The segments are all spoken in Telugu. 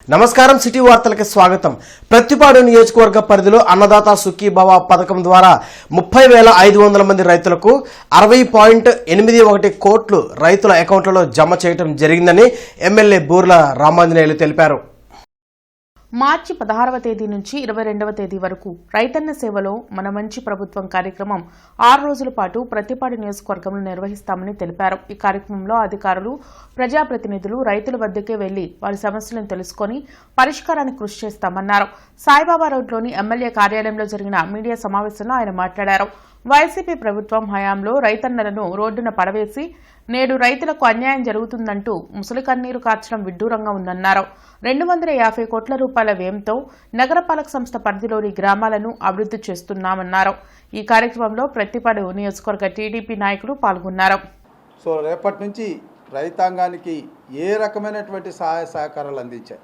నమస్కారం సిటీ వార్తలకు స్వాగతం. ప్రతిపాడు నియోజకవర్గ పరిధిలో అన్నదాత సుఖీభవ పథకం ద్వారా 30,500 మంది రైతులకు 60.81 కోట్లు రైతుల అకౌంట్లలో జమ చేయడం జరిగిందని ఎమ్మెల్యే బూర్ల రామాంజనేయులు తెలిపారు. మార్చి 16వ తేదీ నుంచి 22వ తేదీ వరకు రైతన్న సేవలో మన మంచి ప్రభుత్వం కార్యక్రమం 6 రోజుల పాటు ప్రతిపాడు నియోజకవర్గంలో నిర్వహిస్తామని తెలిపారు. ఈ కార్యక్రమంలో అధికారులు, ప్రజాప్రతినిధులు రైతుల వద్దకే వెళ్లి వారి సమస్యలను తెలుసుకుని పరిష్కారానికి కృషి చేస్తామన్నారు. సాయిబాబా రోడ్లోని ఎమ్మెల్యే కార్యాలయంలో జరిగిన మీడియా సమావేశంలో ఆయన మాట్లాడారు. వైసీపీ ప్రభుత్వం హయాంలో రైతన్నలను రోడ్డున పడవేసి నేడు రైతులకు అన్యాయం జరుగుతుందంటూ ముసలి కన్నీరు కార్చడం విడ్డూరంగా ఉందన్నారు. 250 కోట్ల రూపాయల వ్యయంతో నగరపాలక సంస్థ పరిధిలోని గ్రామాలను అభివృద్ధి చేస్తున్నామన్నారు. ఈ కార్యక్రమంలో ప్రతిపాడు నియోజకవర్గ టీడీపీ నాయకులు పాల్గొన్నారు. సో రేపటి నుంచి రైతాంగానికి ఏ రకమైనటువంటి సహాయ సహకారాలు అందించాయి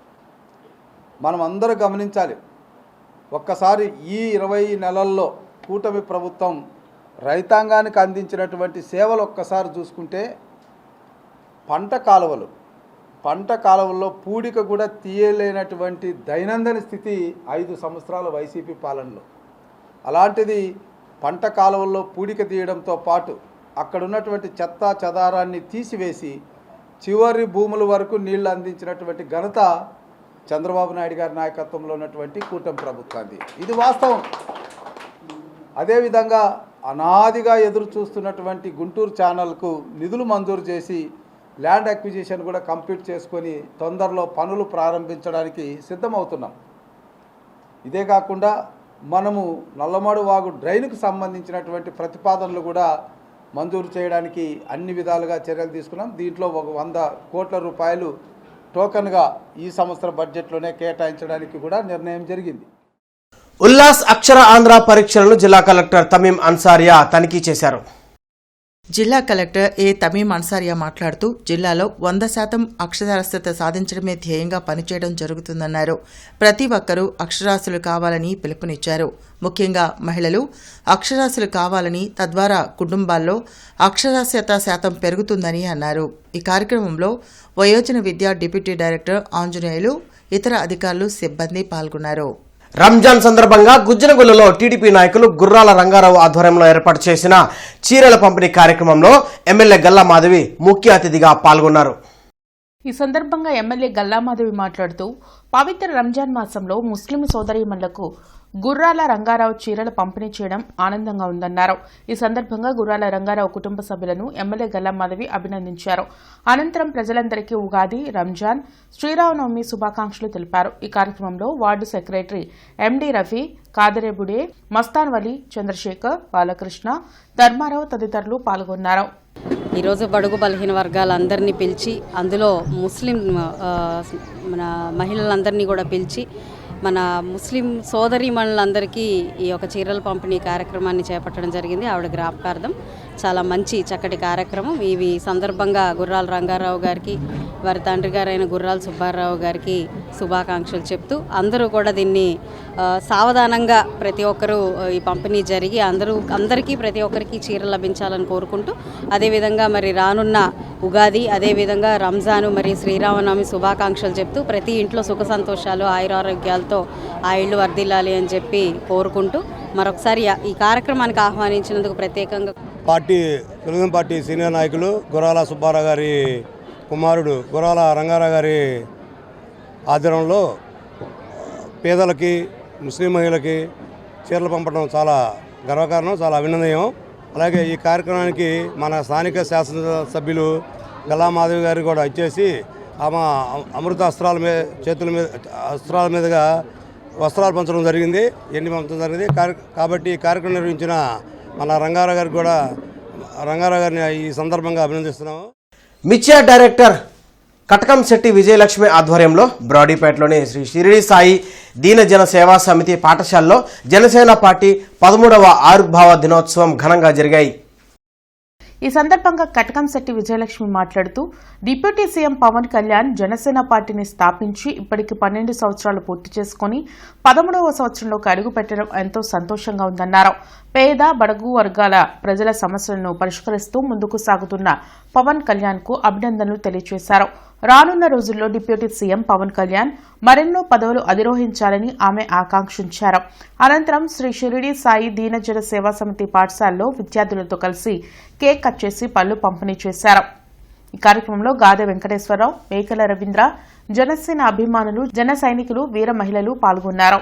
మనం అందరూ గమనించాలి. ఒక్కసారి ఈ 20 నెలల్లో కూటమి ప్రభుత్వం రైతాంగానికి అందించినటువంటి సేవలు ఒక్కసారి చూసుకుంటే పంట కాలువల్లో పూడిక కూడా తీయలేనటువంటి దైనందిన స్థితి 5 సంవత్సరాల వైసీపీ పాలనలో. అలాంటిది పంట కాలువల్లో పూడిక తీయడంతో పాటు అక్కడ ఉన్నటువంటి చెత్త చెదారాన్ని తీసివేసి చివరి భూముల వరకు నీళ్లు అందించినటువంటి ఘనత చంద్రబాబు నాయుడు గారి నాయకత్వంలో ఉన్నటువంటి కూటమి ప్రభుత్వాన్ని. ఇది వాస్తవం. అదేవిధంగా అనాదిగా ఎదురు చూస్తున్నటువంటి గుంటూరు ఛానల్కు నిధులు మంజూరు చేసి ల్యాండ్ అక్విజిషన్ కూడా కంప్లీట్ చేసుకొని తొందరలో పనులు ప్రారంభించడానికి సిద్ధమవుతున్నాం. ఇదే కాకుండా మనము నల్లమడు వాగు డ్రైన్కు సంబంధించినటువంటి ప్రతిపాదనలు కూడా మంజూరు చేయడానికి అన్ని విధాలుగా చర్యలు తీసుకున్నాం. దీంట్లో 100 కోట్ల రూపాయలు టోకన్గా ఈ సంవత్సర బడ్జెట్లోనే కేటాయించడానికి కూడా నిర్ణయం జరిగింది. ఉల్లాస్ అక్షర ఆంధ్ర పరీక్షలను జిల్లా కలెక్టర్ తమీం అన్సారియా తనిఖీ చేశారు. జిల్లా కలెక్టర్ ఏ తమీం అన్సారియా మాట్లాడుతూ జిల్లాలో 100% అక్షరాస్యత సాధించడమే ధ్యేయంగా పనిచేయడం జరుగుతుందన్నారు. ప్రతి ఒక్కరూ అక్షరాస్యులు కావాలని పిలుపునిచ్చారు. ముఖ్యంగా మహిళలు అక్షరాస్యులు కావాలని, తద్వారా కుటుంబాల్లో అక్షరాస్యత శాతం పెరుగుతుందని అన్నారు. ఈ కార్యక్రమంలో వయోజన విద్యా డిప్యూటీ డైరెక్టర్ ఆంజనేయులు, ఇతర అధికారులు, సిబ్బంది పాల్గొన్నారు. రంజాన్ సందర్భంగా గుజ్జనగుల్లలో టీడీపీ నాయకులు గుర్రాల రంగారావు ఆధ్వర్యంలో ఏర్పాటు చేసిన చీరల పంపిణీ కార్యక్రమంలో ఎమ్మెల్యే గల్లా మాధవి ముఖ్య అతిథిగా పాల్గొన్నారు. ఈ సందర్భంగా ఎమ్మెల్యే గల్లామాధవి మాట్లాడుతూ పవిత్ర రంజాన్ మాసంలో ముస్లిం సోదరీమణులకు గుర్రాల రంగారావు చీరల పంపిణీ చేయడం ఆనందంగా ఉందన్నారు. ఈ సందర్భంగా గుర్రాల రంగారావు కుటుంబ సభ్యులను ఎమ్మెల్యే గల్లామాధవి అభినందించారు. అనంతరం ప్రజలందరికీ ఉగాది, రంజాన్, శ్రీరామనవమి శుభాకాంక్షలు తెలిపారు. ఈ కార్యక్రమంలో వార్డు సెక్రటరీ ఎండి రఫీ, కాదరేబుడే, మస్తాన్ వలి, చంద్రశేఖర్, బాలకృష్ణ, ధర్మారావు తదితరులు పాల్గొన్నారు. ఈరోజు బడుగు బలహీన వర్గాలందరినీ పిలిచి, అందులో ముస్లిం మన మహిళలందరినీ కూడా పిలిచి మన ముస్లిం సోదరీమణులందరికీ ఈ యొక్క చీరల పంపిణీ కార్యక్రమాన్ని చేపట్టడం జరిగింది. ఆవిడ జ్ఞాపకార్థం చాలా మంచి చక్కటి కార్యక్రమం. ఇవి సందర్భంగా గుర్రాల రంగారావు గారికి, వారి తండ్రి గారైన గుర్రాల సుబ్బారావు గారికి శుభాకాంక్షలు చెప్తూ అందరూ కూడా దీన్ని సావధానంగా ప్రతి ఒక్కరూ ఈ పంపిణీ జరిగి అందరికీ ప్రతి ఒక్కరికి చీరలు లభించాలని కోరుకుంటూ, అదేవిధంగా మరి రానున్న ఉగాది, అదేవిధంగా రంజాను మరియు శ్రీరామనవమి శుభాకాంక్షలు చెప్తూ ప్రతి ఇంట్లో సుఖ సంతోషాలు, ఆయురారోగ్యాలతో ఆ ఇళ్ళు వర్ధిల్లాలి అని చెప్పి కోరుకుంటూ మరొకసారి ఈ కార్యక్రమానికి ఆహ్వానించినందుకు ప్రత్యేకంగా తెలుగుదేశం పార్టీ సీనియర్ నాయకులు గుర్రాల సుబ్బారావు గారి కుమారుడు గుర్రాల రంగారావు గారి ఆధ్వర్యంలో పేదలకి, ముస్లిం మహిళలకి చీరలు పంపడం చాలా గర్వకారణం, చాలా అభినందనీయం. అలాగే ఈ కార్యక్రమానికి మన స్థానిక శాసనసభ్యులు గల్లా మాధవి గారు కూడా ఇచ్చేసి ఆమె అమృత అస్త్రాల మీదుగా వస్త్రాలు పంచడం జరిగింది, ఎన్ని పంచడం జరిగింది. కాబట్టి ఈ కార్యక్రమం నిర్వహించిన మన రంగారావు గారిని ఈ సందర్భంగా అభినందిస్తున్నాము. మిర్చియా డైరెక్టర్ కటకంశెట్టి విజయలక్ష్మి ఆధ్వర్యంలో బ్రాడీపేటలోని శ్రీ షిరిడి సాయి దీన జన సేవా సమితి పాఠశాలలో జనసేన పార్టీ 13వ ఆవిర్భావ దినోత్సవం ఘనంగా జరిగాయి. ఈ సందర్భంగా కటకంశెట్టి విజయలక్ష్మి మాట్లాడుతూ డిప్యూటీ సీఎం పవన్ కళ్యాణ్ జనసేన పార్టీని స్థాపించి ఇప్పటికి 12 సంవత్సరాలు పూర్తి చేసుకుని 13వ సంవత్సరంలోకి అడుగు పెట్టడం ఎంతో సంతోషంగా ఉందన్నారు. పేద బడుగు వర్గాల ప్రజల సమస్యలను పరిష్కరిస్తూ ముందుకు సాగుతున్న పవన్ కళ్యాణ్ కు అభినందనలు తెలియజేశారు. రానున్న రోజుల్లో డిప్యూటీ సీఎం పవన్ కళ్యాణ్ మరెన్నో పదవులు అధిరోహించాలని ఆమె ఆకాంక్షించారు. అనంతరం శ్రీ షిరిడి సాయి దీనజన సేవా సమితి పాఠశాలలో విద్యార్థులతో కలిసి కేక్ కట్ చేసి పళ్లు పంపిణీ చేశారు. ఈ కార్యక్రమంలో గాదె వెంకటేశ్వరరావు, మేకల రవీంద్ర, జనసేన అభిమానులు, జన సైనికులు, వీర మహిళలు పాల్గొన్నారు.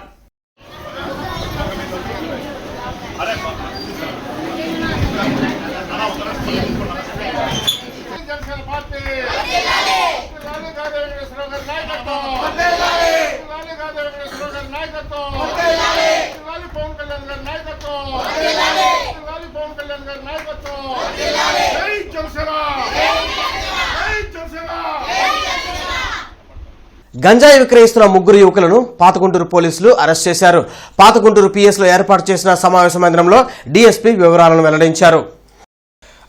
గంజాయి విక్రయిస్తున్న ముగ్గురు యువకులను పాతగుంటూరు పోలీసులు అరెస్ట్ చేశారు. పాతగుంటూరు పిఎస్లో ఏర్పాటు చేసిన సమావేశ మందిరంలో డీఎస్పీ వివరాలను వెల్లడించారు.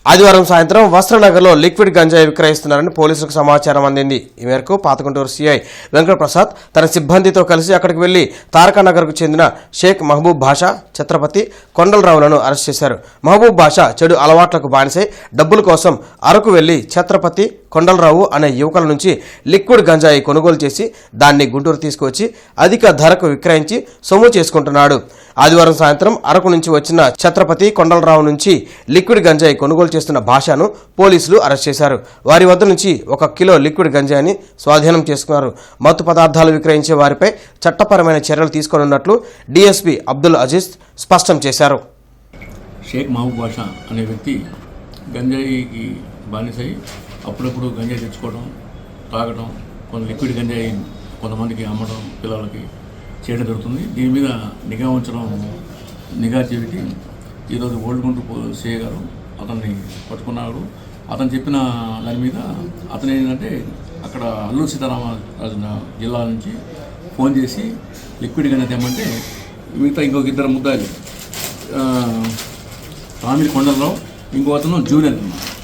ఆదివారం సాయంత్రం వస్త్రనగర్లో లిక్విడ్ గంజాయి విక్రయిస్తున్నారని పోలీసులకు సమాచారం అందింది. ఈ మేరకు పాతగుంటూరు సీఐ వెంకటప్రసాద్ తన సిబ్బందితో కలిసి అక్కడికి వెళ్లి తారకానగర్కు చెందిన షేక్ మహబూబ్ బాషా, ఛత్రపతి కొండలరావులను అరెస్ట్ చేశారు. మహబూబ్ బాషా చెడు అలవాట్లకు బానిసై డబ్బుల కోసం అరకు వెళ్లి ఛత్రపతి కొండలరావు అనే యువకుల నుంచి లిక్విడ్ గంజాయి కొనుగోలు చేసి దాన్ని గుంటూరు తీసుకువచ్చి అధిక ధరకు విక్రయించి సొమ్ము చేసుకుంటున్నాడు. ఆదివారం సాయంత్రం అరకు నుంచి వచ్చిన ఛత్రపతి కొండలరావు నుంచి లిక్విడ్ గంజాయి కొనుగోలు చేస్తున్న భాషను పోలీసులు అరెస్ట్ చేశారు. వారి వద్ద నుంచి 1 కిలో లిక్విడ్ గంజాయిని స్వాధీనం చేసుకున్నారు. మత్తు పదార్థాలు విక్రయించే వారిపై చట్టపరమైన చర్యలు తీసుకోనున్నట్లు డీఎస్పీ అబ్దుల్ అజీజ్ స్పష్టం చేశారు. షేక్ మహబూబ్ బాషా అనే వ్యక్తి గంజాయికి బానిసై అప్పుడప్పుడు గంజాయి తెచ్చుకోవడం, తాగడం, కొంత లిక్విడ్ గంజాయి కొంతమందికి అమ్మడం, పిల్లలకి చేయడం జరుగుతుంది. దీని మీద నిఘా చేపట్టి ఈరోజు ఓల్డ్ గుంటూరు సిఐ గారు అతన్ని పట్టుకున్నారు. అతను చెప్పిన దాని మీద అతను ఏంటంటే అక్కడ అల్లూరు సీతారామరాజు జిల్లా నుంచి ఫోన్ చేసి లిక్విడ్ గంజాయి తెమ్మంటే మిగతా ఇంకొక 2 ముద్దాయిలు రామిడి కొండలరావు, ఇంకో అతను జూనియర్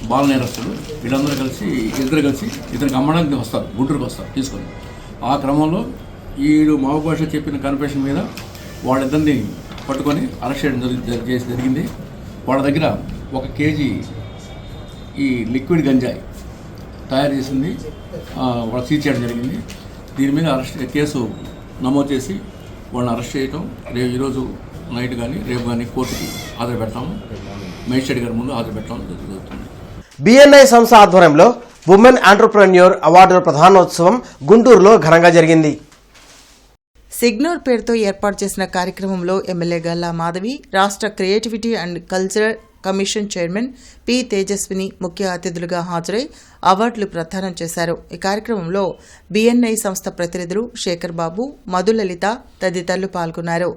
బాల నేరస్తుడు, వీళ్ళందరూ కలిసి ఇతనికి అమ్మడానికి వస్తారు, గుంటూరుకు వస్తారు తీసుకొని. ఆ క్రమంలో ఈడు మహబూబ్ బాషా చెప్పిన కన్ఫెషన్ మీద వాళ్ళిద్దరిని పట్టుకొని అరెస్ట్ చేయడం జరిగింది. వాళ్ళ దగ్గర 1 కేజీ ఈ లిక్విడ్ గంజాయి తయారు చేసింది వాళ్ళు సీజ్ చేయడం జరిగింది. దీని మీద కేసు నమోదు చేసి వాళ్ళని అరెస్ట్ చేయటం, ఈరోజు నైట్ కానీ రేపు కానీ కోర్టుకి హాజరు పెడతాము, మేజిస్ట్రేట్ గారి ముందు హాజరు పెట్టడం జరుగుతుంది. బిఎన్ఐ సంస్థ ఆధ్వర్యంలో ఉమెన్ ఎంటర్‌ప్రెన్యూర్ అవార్డుల ప్రధానోత్సవం గుంటూరులో ఘనంగా జరిగింది. సిగ్నోర్ పేరుతో ఏర్పాటు చేసిన కార్యక్రమంలో ఎమ్మెల్యే గల్లా మాధవి, రాష్ట్ర creativity and cultural commission chairman P Tejaswini ముఖ్య అతిథులుగా హాజరై అవార్డులు ప్రదానం చేశారు. ఈ కార్యక్రమంలో బిఎన్ఐ సంస్థ ప్రతినిధులు శేఖర్ బాబు, మధులలిత తదితరులు పాల్గొన్నారు.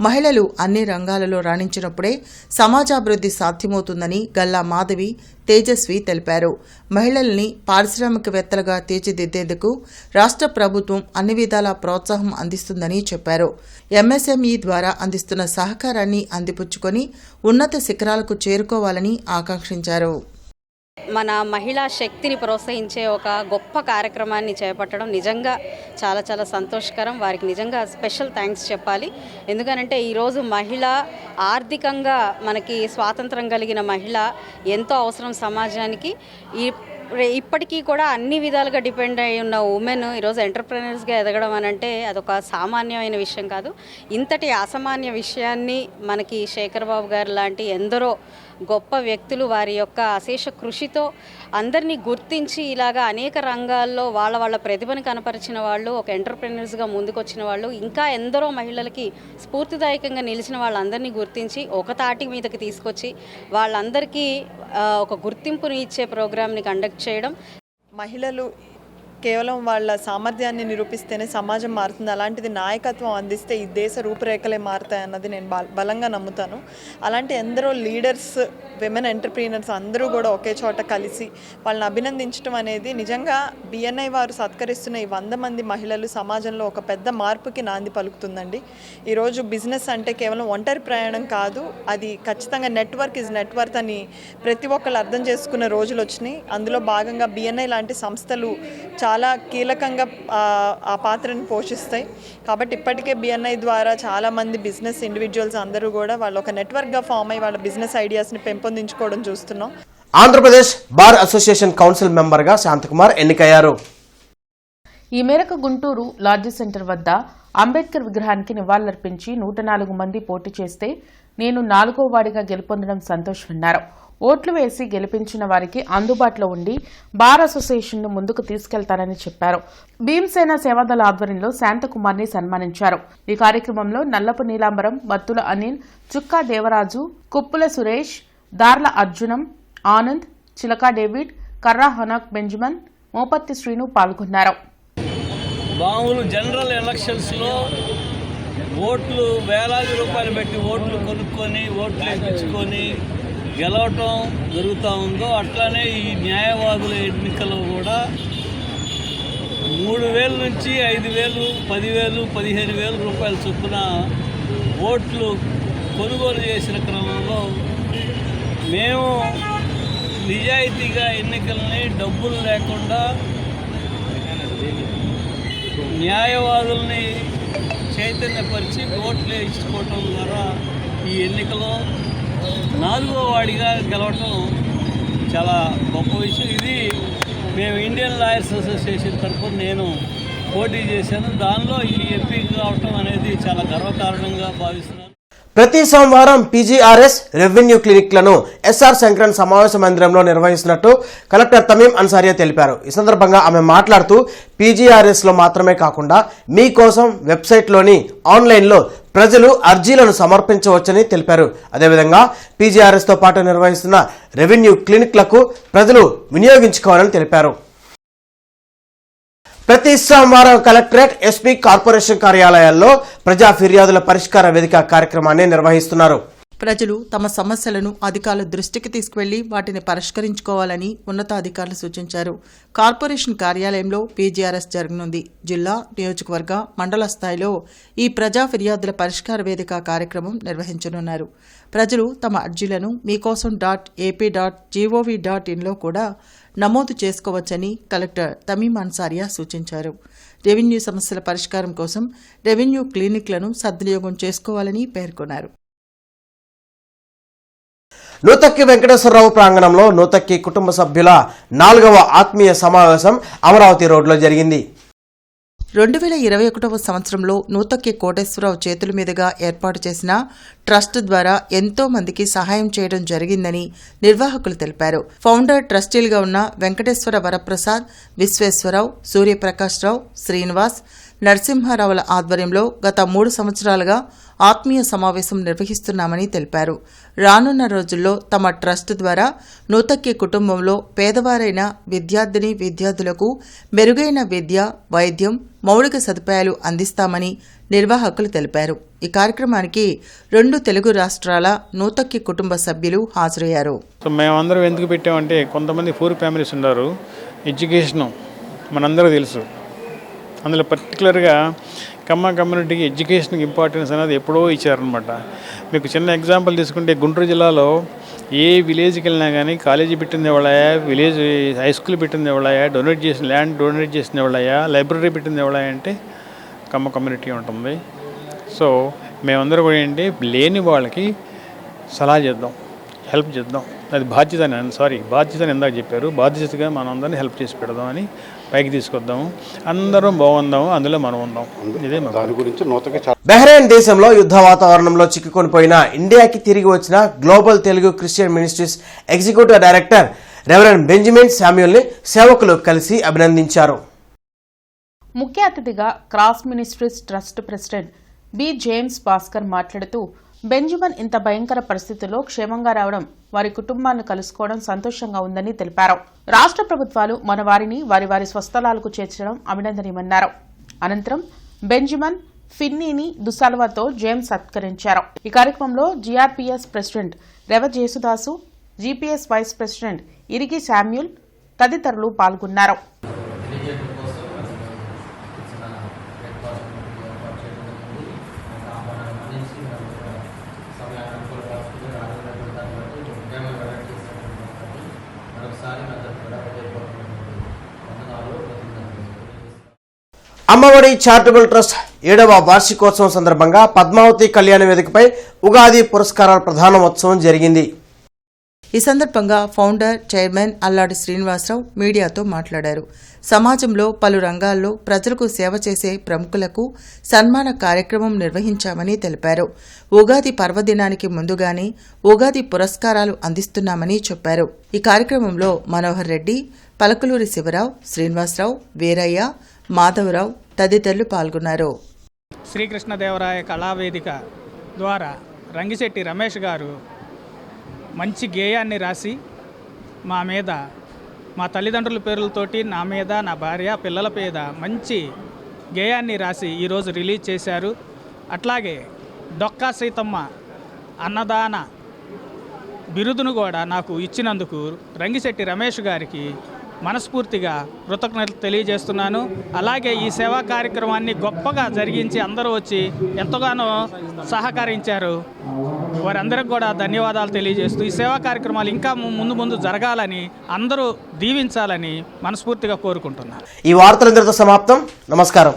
మహిళలు అన్ని రంగాలలో రాణించినప్పుడే సమాజాభివృద్ధి సాధ్యమవుతుందని గల్లా మాధవి, తేజస్వి తెలిపారు. మహిళల్ని పారిశ్రామికవేత్తలుగా తీర్చిదిద్దేందుకు రాష్ట్ర ప్రభుత్వం అన్ని విధాలా ప్రోత్సాహం అందిస్తుందని చెప్పారు. ఎంఎస్ఎంఈ ద్వారా అందిస్తున్న సహకారాన్ని అందిపుచ్చుకొని ఉన్నత శిఖరాలకు చేరుకోవాలని ఆకాంక్షించారు. మన మహిళా శక్తిని ప్రోత్సహించే ఒక గొప్ప కార్యక్రమాన్ని చేపట్టడం నిజంగా చాలా చాలా సంతోషకరం. వారికి నిజంగా స్పెషల్ థ్యాంక్స్ చెప్పాలి. ఎందుకనంటే ఈరోజు మహిళ ఆర్థికంగా మనకి స్వాతంత్రం కలిగిన మహిళ ఎంతో అవసరం సమాజానికి. ఇప్పటికీ కూడా అన్ని విధాలుగా డిపెండ్ అయి ఉన్న ఉమెన్ ఈరోజు ఎంటర్‌ప్రెన్యూర్స్గా ఎదగడం అని అంటే అదొక సామాన్యమైన విషయం కాదు. ఇంతటి అసామాన్య విషయాన్ని మనకి శేఖర్ బాబు గారు లాంటి ఎందరో గొప్ప వ్యక్తులు వారి యొక్క అశేష కృషితో అందరినీ గుర్తించి ఇలాగా అనేక రంగాల్లో వాళ్ళ ప్రతిభను కనపరిచిన వాళ్ళు, ఒక ఎంటర్‌ప్రెన్యూర్స్గా ముందుకొచ్చిన వాళ్ళు, ఇంకా ఎందరో మహిళలకి స్ఫూర్తిదాయకంగా నిలిచిన వాళ్ళందరినీ గుర్తించి ఒక తాటి మీదకి తీసుకొచ్చి వాళ్ళందరికీ ఒక గుర్తింపుని ఇచ్చే ప్రోగ్రామ్ని కండక్ట్ చేయడం. మహిళలు కేవలం వాళ్ళ సామర్థ్యాన్ని నిరూపిస్తేనే సమాజం మారుతుంది. అలాంటిది నాయకత్వం అందిస్తే ఈ దేశ రూపురేఖలే మారుతాయి అన్నది నేను బలంగా నమ్ముతాను. అలాంటి ఎందరో లీడర్స్, విమెన్ ఎంటర్‌ప్రెన్యూర్స్ అందరూ కూడా ఒకే చోట కలిసి వాళ్ళని అభినందించడం అనేది నిజంగా బిఎన్ఐ వారు సత్కరిస్తున్న ఈ 100 మంది మహిళలు సమాజంలో ఒక పెద్ద మార్పుకి నాంది పలుకుతుందండి. ఈరోజు బిజినెస్ అంటే కేవలం ఒంటరి ప్రయాణం కాదు, అది ఖచ్చితంగా నెట్వర్క్ ఈజ్ నెట్వర్క్ అని ప్రతి ఒక్కళ్ళు అర్థం చేసుకున్న రోజులు వచ్చినాయి. అందులో భాగంగా బిఎన్ఐ లాంటి సంస్థలు చాలా కీలకంగా ఆ పాత్రను పోషిస్తాయి. కాబట్టి ఇప్పటికే బిఎన్ఐ ద్వారా చాలామంది బిజినెస్ ఇండివిజువల్స్ అందరూ కూడా వాళ్ళు ఒక నెట్వర్క్గా ఫామ్ అయ్యి వాళ్ళ బిజినెస్ ఐడియాస్ని పెంపొందించుకోవడం చూస్తున్నాం. ఆంధ్రప్రదేశ్ బార్ అసోసియేషన్ కౌన్సిల్ మెంబర్గా శాంతకుమార్ ఎన్నికయ్యారు. ఈ మేరకు గుంటూరు లాడ్జి సెంటర్ వద్ద అంబేద్కర్ విగ్రహానికి నివాళులర్పించి 104 మంది పోటీ చేస్తే నేను 4వ వాడిగా గెలుపొందడం సంతోషమన్నారు. ఓట్లు వేసి గెలిపించిన వారికి అందుబాటులో ఉండి బార్ అసోసియేషన్ను ముందుకు తీసుకెళ్తానని చెప్పారు. భీమసేన సేవాదళ ఆధ్వర్యంలో శాంతకుమార్ని సన్మానించారు. ఈ కార్యక్రమంలో నల్లపు నీలాంబరం, బత్తుల అనిల్, చుక్కా దేవరాజు, కుప్పుల సురేష్, దార్ల అర్జునం, ఆనంద్, చిలకా డేవిడ్, కర్రా హనాక్ బెంజమిన్, మోపత్తి శ్రీను పాల్గొన్నారు. మామూలు జనరల్ ఎలక్షన్స్లో ఓట్లు వేలాది రూపాయలు పెట్టి ఓట్లు కొనుక్కొని ఓట్లు వేయించుకొని గెలవటం జరుగుతూ ఉందో అట్లానే ఈ న్యాయవాదుల ఎన్నికల్లో కూడా 3,000 నుంచి 5,000, 10,000, 15,000 రూపాయల చొప్పున ఓట్లు కొనుగోలు చేసిన క్రమంలో మేము నిజాయితీగా ఎన్నికల్ని డబ్బులు లేకుండా న్యాయవాదుల్ని చైతన్యపరిచి ఓట్లు వేయించుకోవటం ద్వారా ఈ ఎన్నికలో 4వ వాడిగా గెలవటం చాలా గొప్ప విషయం. ఇది మేము ఇండియన్ లాయర్స్ అసోసియేషన్ తరఫున నేను పోటీ చేశాను. దానిలో ఈ ఎంపీ కావటం అనేది చాలా గర్వకారణంగా భావిస్తున్నాను. ప్రతి సోమవారం పీజీఆర్ఎస్ రెవెన్యూ క్లినిక్లను ఎస్ఆర్ శంకరన్ సమావేశ మందిరంలో నిర్వహిస్తున్నట్టు కలెక్టర్ తమీం అన్సారియా తెలిపారు. ఈ సందర్భంగా ఆమె మాట్లాడుతూ పీజీఆర్ఎస్లో మాత్రమే కాకుండా మీకోసం వెబ్సైట్లోని ఆన్లైన్లో ప్రజలు అర్జీలను సమర్పించవచ్చని తెలిపారు. అదేవిధంగా పీజీఆర్ఎస్తో పాటు నిర్వహిస్తున్న రెవెన్యూ క్లినిక్లకు ప్రజలు వినియోగించుకోవాలని తెలిపారు. ప్రతి సోమవారం కలెక్టరేట్, ఎస్పీ, కార్పొరేషన్ కార్యాలయాల్లో ప్రజా ఫిర్యాదుల పరిష్కార వేదిక కార్యక్రమాన్ని నిర్వహిస్తున్నారు. ప్రజలు తమ సమస్యలను అధికారుల దృష్టికి తీసుకువెళ్లి వాటిని పరిష్కరించుకోవాలని ఉన్నతాధికారులు సూచించారు. కార్పొరేషన్ కార్యాలయంలో పీజీఆర్ఎస్ జరగనుంది. జిల్లా, నియోజకవర్గ, మండల స్థాయిలో ఈ ప్రజా ఫిర్యాదుల పరిష్కార వేదిక కార్యక్రమం నిర్వహించనున్నారు. ప్రజలు తమ అర్జీలను మీకోసం.ap.gov.in కూడా నమోదు చేసుకోవచ్చని కలెక్టర్ తమీం అన్సారియా సూచించారు. రెవెన్యూ సమస్యల పరిష్కారం కోసం రెవెన్యూ క్లినిక్లను సద్వినియోగం చేసుకోవాలని పేర్కొన్నారు. నూతక్కి వెంకటేశ్వరరావు ప్రాంగణంలో నూతక్కి కుటుంబ సభ్యుల 4వ ఆత్మీయ సమావేశం అమరావతి రోడ్లో జరిగింది. 2021వ సంవత్సరంలో నూతక్కి కోటేశ్వరరావు చేతుల మీదుగా ఏర్పాటు చేసిన ట్రస్ట్ ద్వారా ఎంతో మందికి సహాయం చేయడం జరిగిందని నిర్వాహకులు తెలిపారు. ఫౌండర్ ట్రస్టీలుగా ఉన్న వెంకటేశ్వర వరప్రసాద్, విశ్వేశ్వరరావు, సూర్యప్రకాశ్రావు, శ్రీనివాస్, నరసింహారావుల ఆధ్వర్యంలో గత 3 సంవత్సరాలుగా ఆత్మీయ సమావేశం నిర్వహిస్తున్నామని తెలిపారు. రానున్న రోజుల్లో తమ ట్రస్ట్ ద్వారా నూతక్కి కుటుంబంలో పేదవారైన విద్యార్థిని విద్యార్థులకు మెరుగైన విద్య, వైద్యం, మౌలిక సదుపాయాలు అందిస్తామని నిర్వాహకులు తెలిపారు. ఈ కార్యక్రమానికి 2 తెలుగు రాష్ట్రాల నూతక్కి కుటుంబ సభ్యులు హాజరయ్యారు. మేమందరం ఎందుకు పెట్టామంటే కొంతమంది పూర్ ఫ్యామిలీస్ ఉన్నారు. ఎడ్యుకేషను మనందరూ తెలుసు. అందులో పర్టికులర్గా కమ్మ కమ్యూనిటీకి ఎడ్యుకేషన్కి ఇంపార్టెన్స్ అనేది ఎప్పుడో ఇచ్చారనమాట. మీకు చిన్న ఎగ్జాంపుల్ తీసుకుంటే గుంటూరు జిల్లాలో ఏ విలేజ్కి వెళ్ళినా కానీ కాలేజీ పెట్టింది ఎవడాయా, విలేజ్ హై స్కూల్ పెట్టింది ఎవడాయా, ల్యాండ్ డొనేట్ చేసింది ఎవడాయా, లైబ్రరీ పెట్టింది ఎవడాయా అంటే కమ్మ కమ్యూనిటీ ఉంటుంది. సో మేమందరూ కూడా ఏంటి లేని వాళ్ళకి సలహా చేద్దాం, హెల్ప్ చేద్దాం. అది బాధ్యతని ఇందాక చెప్పారు. బాధ్యతగా మనం అందరినీ హెల్ప్ చేసి పెడదాం అని పైకి తీసుకొద్దాము. అందరం బాగుందాము, అందులో మనం ఉందాం. ఇదే దాని గురించి బహ్రెయిన్ దేశంలో యుద్ధ వాతావరణంలో చిక్కుకొనిపోయిన ఇండియాకి తిరిగి వచ్చిన global Telugu Christian ministries executive director reverend Benjamin శామ్యూల్ని సేవకులు కలిసి అభినందించారు. ముఖ్య అతిథిగా cross ministries trust president B. James Bhaskar మాట్లాడుతూ బెంజమిన్ ఇంత భయంకర పరిస్థితుల్లో క్షేమంగా రావడం, వారి కుటుంబాన్ని కలుసుకోవడం సంతోషంగా ఉందని తెలిపారు. రాష్ట్ర ప్రభుత్వాలు మన వారిని వారి వారి స్వస్థలాలకు చేర్చడం అభినందనీయమన్నారు. అనంతరం బెంజమిన్ ఫిన్నీని దుసాల్వాతో జేమ్స్ సత్కరించారు. ఈ కార్యక్రమంలో GRPS president rev Jesudas, GPS vice president Irigi Samuel తదితరులు పాల్గొన్నారు. అమ్మఒడి చారిటబుల్ ట్రస్ట్ 7వ వార్షికోత్సవం సందర్భంగా పద్మావతి కళ్యాణ వేదికపై ఉగాది పురస్కారాల ప్రధానోత్సవం జరిగింది. ఈ సందర్భంగా ఫౌండర్ చైర్మన్ అల్లాడి శ్రీనివాసరావు మీడియాతో మాట్లాడారు. సమాజంలో పలు రంగాల్లో ప్రజలకు సేవ చేసే ప్రముఖులకు సన్మాన కార్యక్రమం నిర్వహించామని తెలిపారు. ఉగాది పర్వదినానికి ముందుగానే ఉగాది పురస్కారాలు అందిస్తున్నామని చెప్పారు. ఈ కార్యక్రమంలో మనోహర్ రెడ్డి, పలకలూరి శివరావు, శ్రీనివాసరావు, వీరయ్య, మాధవరావు తదితరులు పాల్గొన్నారు. శ్రీకృష్ణదేవరాయ కళావేదిక ద్వారా రంగిశెట్టి రమేష్ గారు మంచి గేయాన్ని రాసి మా మీద, మా తల్లిదండ్రుల పేర్లతోటి నా మీద, నా భార్య, పిల్లల మీద మంచి గేయాన్ని రాసి ఈరోజు రిలీజ్ చేశారు. అట్లాగే డొక్కా సీతమ్మ అన్నదాన బిరుదును కూడా నాకు ఇచ్చినందుకు రంగిశెట్టి రమేష్ గారికి మనస్ఫూర్తిగా కృతజ్ఞతలు తెలియజేస్తున్నాను. అలాగే ఈ సేవా కార్యక్రమాన్ని గొప్పగా జరిగించి అందరూ వచ్చి ఎంతగానో సహకరించారు. వారందరికి కూడా ధన్యవాదాలు తెలియజేస్తూ ఈ సేవా కార్యక్రమాలు ఇంకా ముందు జరగాలని, అందరూ దీవించాలని మనస్ఫూర్తిగా కోరుకుంటున్నాను. ఈ వార్తలందరితో సమాప్తం. నమస్కారం.